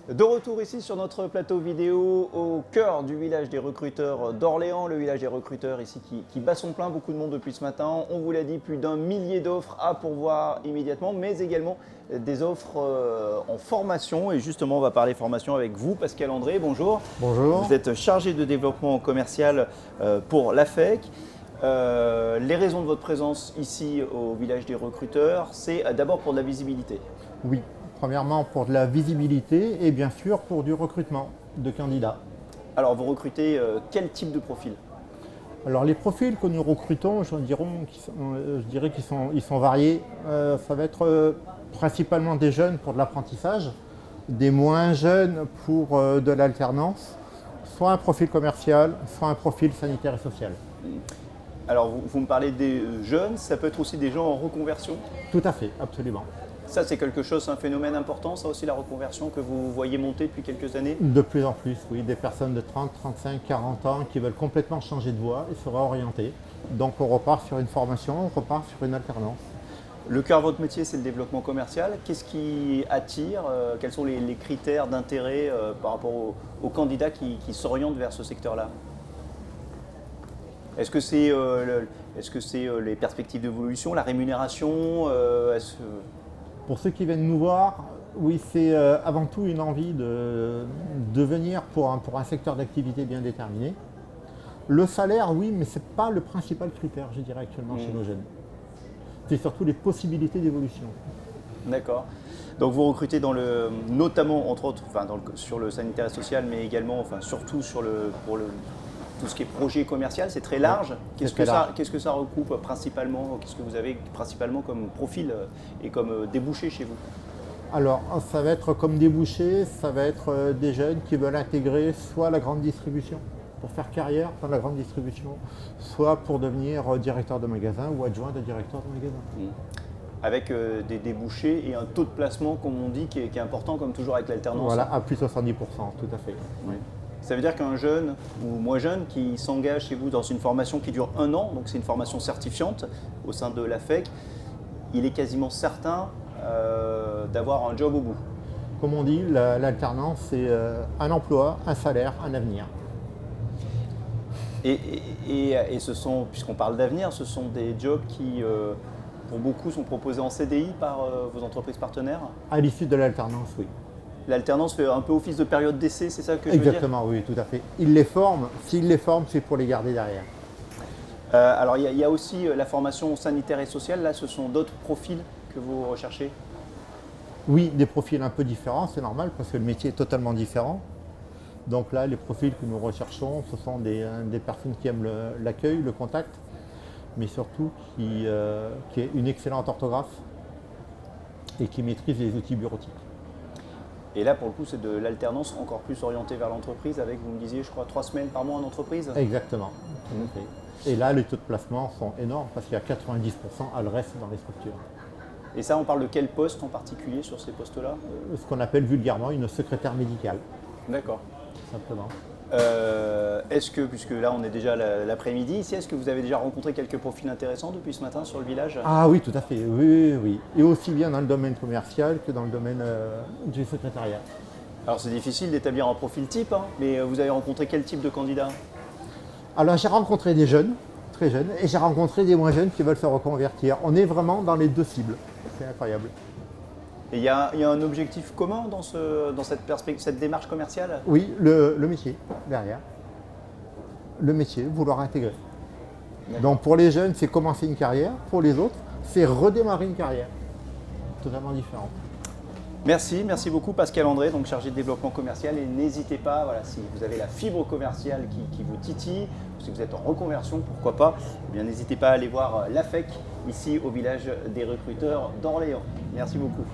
De retour ici sur notre plateau vidéo au cœur du village des recruteurs d'Orléans, le village des recruteurs ici qui bat son plein, beaucoup de monde depuis ce matin. On vous l'a dit, plus d'un millier d'offres à pourvoir immédiatement, mais également des offres en formation. Et justement, on va parler formation avec vous, Pascal André. Bonjour. Bonjour. Vous êtes chargé de développement commercial pour l'AFEC. Les raisons de votre présence ici au village des recruteurs, c'est d'abord pour de la visibilité. Oui, premièrement pour de la visibilité et bien sûr pour du recrutement de candidats. Alors, vous recrutez quel type de profil ? Alors les profils que nous recrutons, je dirais qu'ils sont variés. Ça va être principalement des jeunes pour de l'apprentissage, des moins jeunes pour de l'alternance, soit un profil commercial, soit un profil sanitaire et social. Alors, vous me parlez des jeunes, ça peut être aussi des gens en reconversion. Tout à fait, absolument. Ça, c'est quelque chose, un phénomène important, ça aussi, la reconversion que vous voyez monter depuis quelques années. De plus en plus, oui, des personnes de 30, 35, 40 ans qui veulent complètement changer de voie et se réorienter. Donc on repart sur une formation, on repart sur une alternance. Le cœur de votre métier, c'est le développement commercial. Qu'est-ce qui attire Quels sont les critères d'intérêt par rapport aux candidats qui s'orientent vers ce secteur-là ? Est-ce que c'est les perspectives d'évolution, la rémunération Pour ceux qui viennent nous voir, oui, c'est avant tout une envie de venir pour un secteur d'activité bien déterminé. Le salaire, oui, mais ce n'est pas le principal critère, je dirais, actuellement chez nos jeunes. C'est surtout les possibilités d'évolution. D'accord. Donc vous recrutez notamment, entre autres, sur le sanitaire et social, mais également, surtout pour tout ce qui est projet commercial, c'est très large. Qu'est-ce que ça recoupe principalement ? Qu'est-ce que vous avez principalement comme profil et comme débouché chez vous ? Alors, ça va être comme débouché, ça va être des jeunes qui veulent intégrer soit la grande distribution, pour faire carrière dans la grande distribution, soit pour devenir directeur de magasin ou adjoint de directeur de magasin. Avec des débouchés et un taux de placement, comme on dit, qui est important, comme toujours avec l'alternance. Voilà, à plus de 70%, tout à fait. Oui. Ça veut dire qu'un jeune ou moins jeune qui s'engage chez vous dans une formation qui dure 1 an, donc c'est une formation certifiante au sein de l'AFEC, il est quasiment certain d'avoir un job au bout. Comme on dit, l'alternance, c'est un emploi, un salaire, un avenir. Et ce sont, puisqu'on parle d'avenir, ce sont des jobs qui, pour beaucoup, sont proposés en CDI par vos entreprises partenaires ? À l'issue de l'alternance, oui. L'alternance fait un peu office de période d'essai, c'est ça que je veux dire ? Exactement, oui, tout à fait. Ils les forment. S'ils les forment, c'est pour les garder derrière. Alors, il y a aussi la formation sanitaire et sociale. Là, ce sont d'autres profils que vous recherchez ? Oui, des profils un peu différents, c'est normal, parce que le métier est totalement différent. Donc là, les profils que nous recherchons, ce sont des personnes qui aiment l'accueil, le contact, mais surtout qui aient une excellente orthographe et qui maîtrisent les outils bureautiques. Et là, pour le coup, c'est de l'alternance encore plus orientée vers l'entreprise avec, vous me disiez, je crois, 3 semaines par mois en entreprise ? Exactement. Et là, les taux de placement sont énormes parce qu'il y a 90% à le reste dans les structures. Et ça, on parle de quel poste en particulier sur ces postes-là ? Ce qu'on appelle vulgairement une secrétaire médicale. D'accord. Simplement. Est-ce que, puisque là on est déjà l'après-midi ici, est-ce que vous avez déjà rencontré quelques profils intéressants depuis ce matin sur le village ? Ah oui, tout à fait, oui. Et aussi bien dans le domaine commercial que dans le domaine du secrétariat. Alors c'est difficile d'établir un profil type, mais vous avez rencontré quel type de candidat ? Alors j'ai rencontré des jeunes, très jeunes, et j'ai rencontré des moins jeunes qui veulent se reconvertir. On est vraiment dans les deux cibles, c'est incroyable. Et il y a un objectif commun dans cette démarche commerciale ? Oui, le métier derrière. Le métier, vouloir intégrer. Donc pour les jeunes, c'est commencer une carrière. Pour les autres, c'est redémarrer une carrière. Totalement différente. Merci beaucoup Pascal André, donc chargé de développement commercial. Et n'hésitez pas, si vous avez la fibre commerciale qui vous titille, ou si vous êtes en reconversion, pourquoi pas, eh bien n'hésitez pas à aller voir l'AFEC ici au village des recruteurs d'Orléans. Merci beaucoup.